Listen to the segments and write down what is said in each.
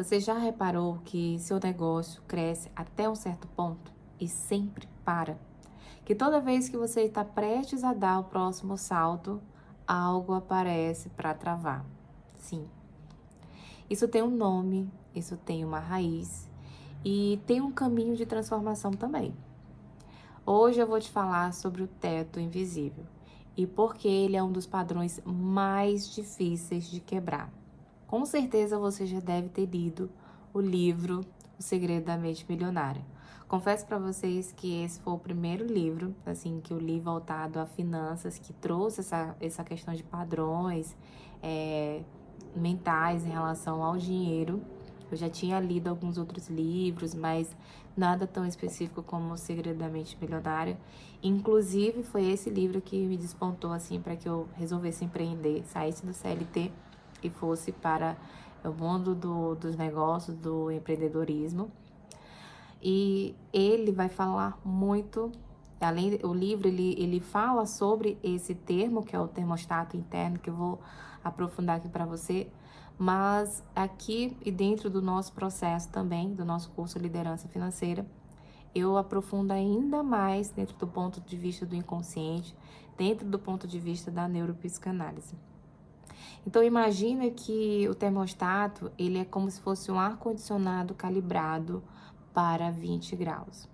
Você já reparou que seu negócio cresce até um certo ponto e sempre para? Que toda vez que você está prestes a dar o próximo salto, algo aparece para travar. Sim, isso tem um nome, isso tem uma raiz e tem um caminho de transformação também. Hoje eu vou te falar sobre o teto invisível e por que ele é um dos padrões mais difíceis de quebrar. Com certeza você já deve ter lido o livro O Segredo da Mente Milionária. Confesso para vocês que esse foi o primeiro livro, assim, que eu li voltado a finanças, que trouxe essa questão de padrões mentais em relação ao dinheiro. Eu já tinha lido alguns outros livros, mas nada tão específico como O Segredo da Mente Milionária. Inclusive, foi esse livro que me despontou, assim, para que eu resolvesse empreender, saísse do CLT e fosse para o mundo dos negócios, do empreendedorismo. E ele vai falar muito, além o livro ele fala sobre esse termo, que é o termostato interno, que eu vou aprofundar aqui para você, mas aqui e dentro do nosso processo também, do nosso curso Liderança Financeira, eu aprofundo ainda mais dentro do ponto de vista do inconsciente, dentro do ponto de vista da neuropsicanálise. Então imagina que o termostato, ele é como se fosse um ar-condicionado calibrado para 20 graus.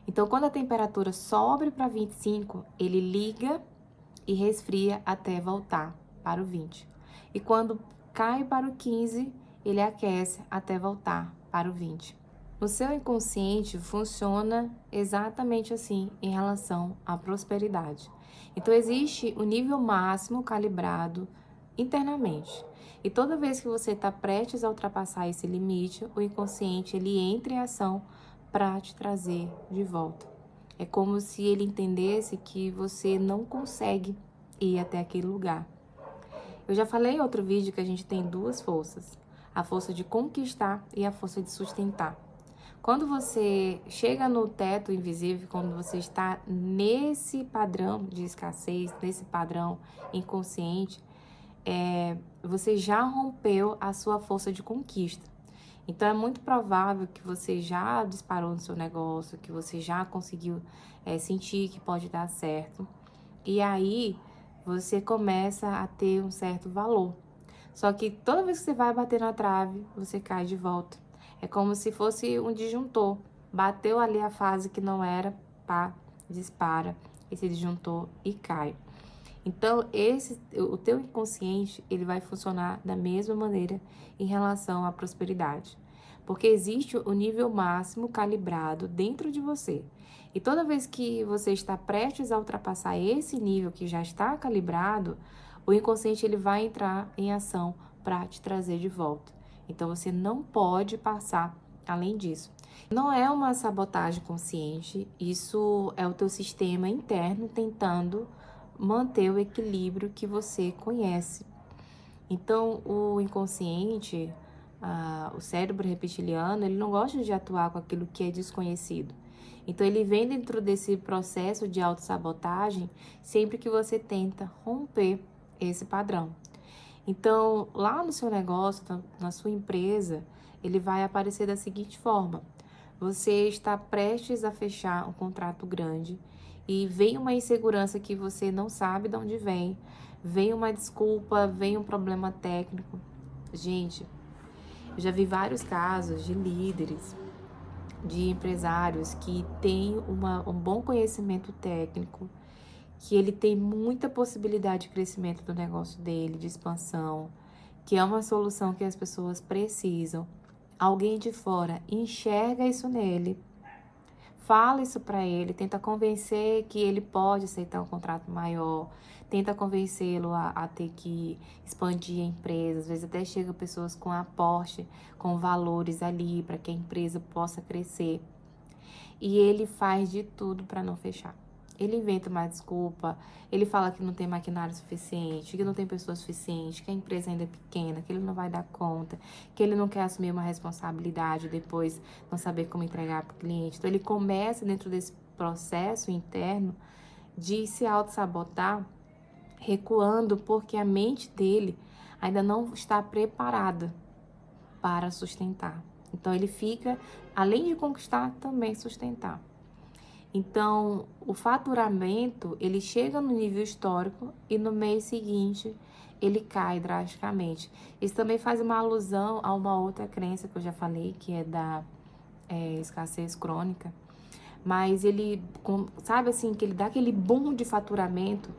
Então quando a temperatura sobe para 25, ele liga e resfria até voltar para o 20. E quando cai para o 15, ele aquece até voltar para o 20. O seu inconsciente funciona exatamente assim em relação à prosperidade. Então existe o nível máximo calibrado internamente. E toda vez que você está prestes a ultrapassar esse limite, o inconsciente ele entra em ação para te trazer de volta. É como se ele entendesse que você não consegue ir até aquele lugar. Eu já falei em outro vídeo que a gente tem duas forças: a força de conquistar e a força de sustentar. Quando você chega no teto invisível, quando você está nesse padrão de escassez, nesse padrão inconsciente, você já rompeu a sua força de conquista. Então é muito provável que você já disparou no seu negócio, que você já conseguiu sentir que pode dar certo. E aí você começa a ter um certo valor. Só que toda vez que você vai bater na trave, você cai de volta. É como se fosse um disjuntor. Bateu ali a fase que não era, pá, dispara esse disjuntor e cai. Então, o teu inconsciente, ele vai funcionar da mesma maneira em relação à prosperidade. Porque existe o nível máximo calibrado dentro de você. E toda vez que você está prestes a ultrapassar esse nível que já está calibrado, o inconsciente ele vai entrar em ação para te trazer de volta. Então, você não pode passar além disso. Não é uma sabotagem consciente, isso é o teu sistema interno tentando manter o equilíbrio que você conhece. Então, o inconsciente, o cérebro reptiliano, ele não gosta de atuar com aquilo que é desconhecido. Então, ele vem dentro desse processo de autossabotagem sempre que você tenta romper esse padrão. Então, lá no seu negócio, na sua empresa, ele vai aparecer da seguinte forma: você está prestes a fechar um contrato grande e vem uma insegurança que você não sabe de onde vem uma desculpa, vem um problema técnico. Gente, eu já vi vários casos de líderes, de empresários que têm um bom conhecimento técnico, que ele tem muita possibilidade de crescimento do negócio dele, de expansão, que é uma solução que as pessoas precisam. Alguém de fora enxerga isso nele, fala isso para ele, tenta convencer que ele pode aceitar um contrato maior, tenta convencê-lo a ter que expandir a empresa. Às vezes até chega pessoas com aporte, com valores ali para que a empresa possa crescer. E ele faz de tudo para não fechar. Ele inventa uma desculpa, ele fala que não tem maquinário suficiente, que não tem pessoa suficiente, que a empresa ainda é pequena, que ele não vai dar conta, que ele não quer assumir uma responsabilidade depois não saber como entregar para o cliente. Então ele começa dentro desse processo interno de se auto-sabotar, recuando porque a mente dele ainda não está preparada para sustentar. Então, ele fica, além de conquistar, também sustentar. Então, o faturamento, ele chega no nível histórico e no mês seguinte ele cai drasticamente. Isso também faz uma alusão a uma outra crença que eu já falei, que é da escassez crônica. Mas ele, sabe assim, que ele dá aquele boom de faturamento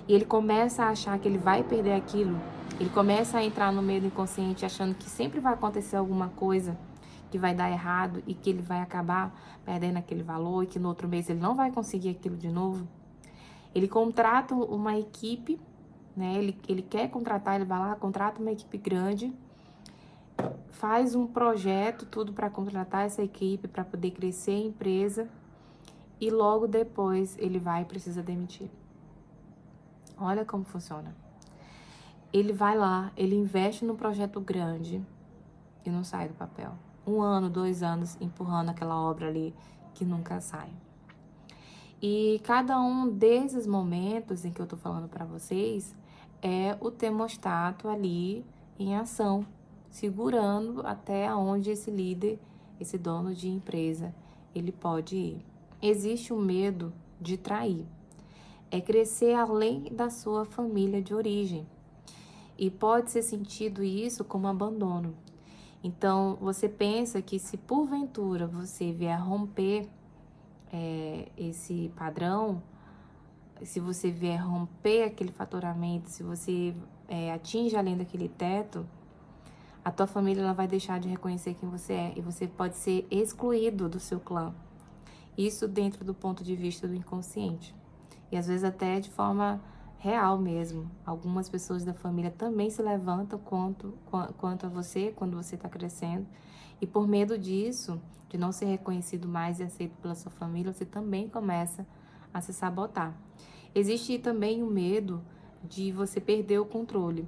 e ele começa a achar que ele vai perder aquilo. Ele começa a entrar no meio do inconsciente achando que sempre vai acontecer alguma coisa que vai dar errado e que ele vai acabar perdendo aquele valor e que no outro mês ele não vai conseguir aquilo de novo. Ele contrata uma equipe, né? Ele quer contratar, ele vai lá, contrata uma equipe grande, faz um projeto, tudo para contratar essa equipe, para poder crescer a empresa e logo depois ele vai e precisa demitir. Olha como funciona. Ele vai lá, ele investe num projeto grande e não sai do papel. 1 ano, 2 anos empurrando aquela obra ali que nunca sai. E cada um desses momentos em que eu tô falando para vocês é o termostato ali em ação, segurando até onde esse líder, esse dono de empresa, ele pode ir. Existe o medo de trair. É crescer além da sua família de origem. E pode ser sentido isso como abandono. Então, você pensa que se porventura você vier romper esse padrão, se você vier romper aquele faturamento, se você atinge além daquele teto, a tua família ela vai deixar de reconhecer quem você é e você pode ser excluído do seu clã. Isso dentro do ponto de vista do inconsciente. E às vezes até de forma real mesmo. Algumas pessoas da família também se levantam quanto a você, quando você está crescendo. E por medo disso, de não ser reconhecido mais e aceito pela sua família, você também começa a se sabotar. Existe também o medo de você perder o controle.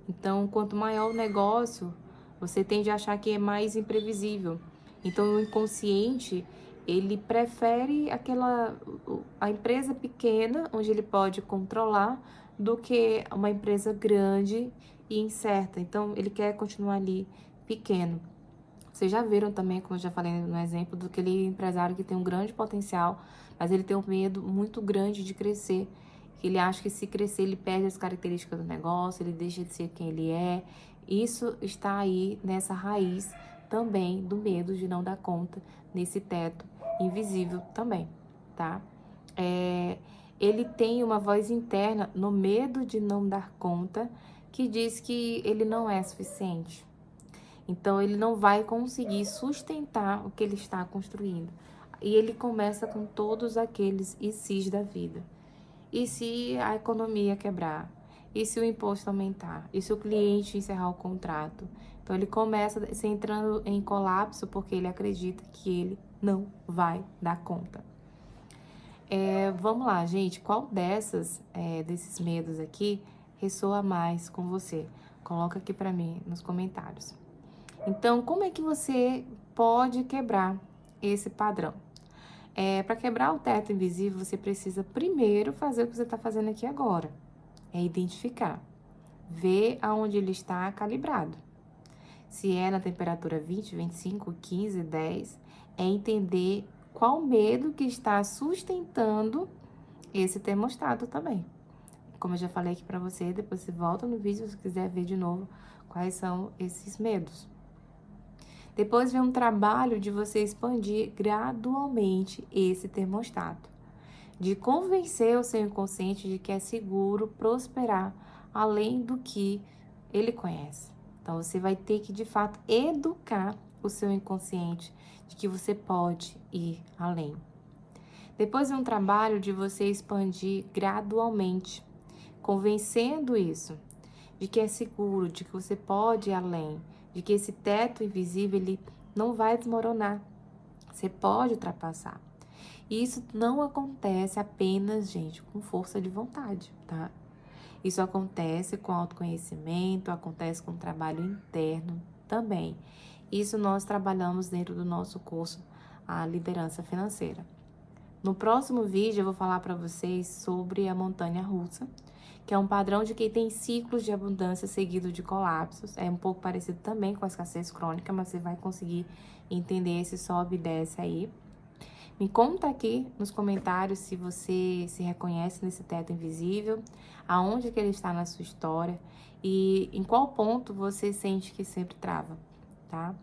Então, quanto maior o negócio, você tende a achar que é mais imprevisível. Então, o inconsciente, ele prefere a empresa pequena, onde ele pode controlar, do que uma empresa grande e incerta. Então, ele quer continuar ali pequeno. Vocês já viram também, como eu já falei no exemplo, do aquele empresário que tem um grande potencial, mas ele tem um medo muito grande de crescer. Ele acha que se crescer, ele perde as características do negócio, ele deixa de ser quem ele é. Isso está aí nessa raiz também do medo de não dar conta, nesse teto invisível também, tá? Ele tem uma voz interna no medo de não dar conta, que diz que ele não é suficiente. Então, ele não vai conseguir sustentar o que ele está construindo. E ele começa com todos aqueles e se's da vida. E se a economia quebrar? E se o imposto aumentar? E se o cliente encerrar o contrato? Então, ele começa se entrando em colapso porque ele acredita que ele não vai dar conta. Vamos lá, gente. Qual desses medos aqui ressoa mais com você? Coloca aqui para mim nos comentários. Então, como é que você pode quebrar esse padrão? Para quebrar o teto invisível, você precisa primeiro fazer o que você está fazendo aqui agora. É identificar. Ver aonde ele está calibrado. Se é na temperatura 20, 25, 15, 10, é entender qual medo que está sustentando esse termostato também. Como eu já falei aqui para você, depois você volta no vídeo se você quiser ver de novo quais são esses medos. Depois vem um trabalho de você expandir gradualmente esse termostato, de convencer o seu inconsciente de que é seguro prosperar além do que ele conhece. Então, você vai ter que, de fato, educar o seu inconsciente de que você pode ir além. Depois vem um trabalho de você expandir gradualmente, convencendo isso, de que é seguro, de que você pode ir além, de que esse teto invisível ele não vai desmoronar. Você pode ultrapassar. E isso não acontece apenas, gente, com força de vontade, tá? Isso acontece com autoconhecimento, acontece com trabalho interno também. Isso nós trabalhamos dentro do nosso curso, a liderança financeira. No próximo vídeo eu vou falar para vocês sobre a montanha russa, que é um padrão de quem tem ciclos de abundância seguido de colapsos. É um pouco parecido também com a escassez crônica, mas você vai conseguir entender esse sobe e desce aí. Me conta aqui nos comentários se você se reconhece nesse teto invisível, aonde que ele está na sua história e em qual ponto você sente que sempre trava, tá?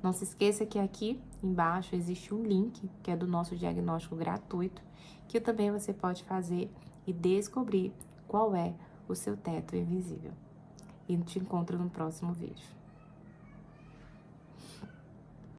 Não se esqueça que aqui embaixo existe um link, que é do nosso diagnóstico gratuito, que também você pode fazer e descobrir qual é o seu teto invisível. E te encontro no próximo vídeo.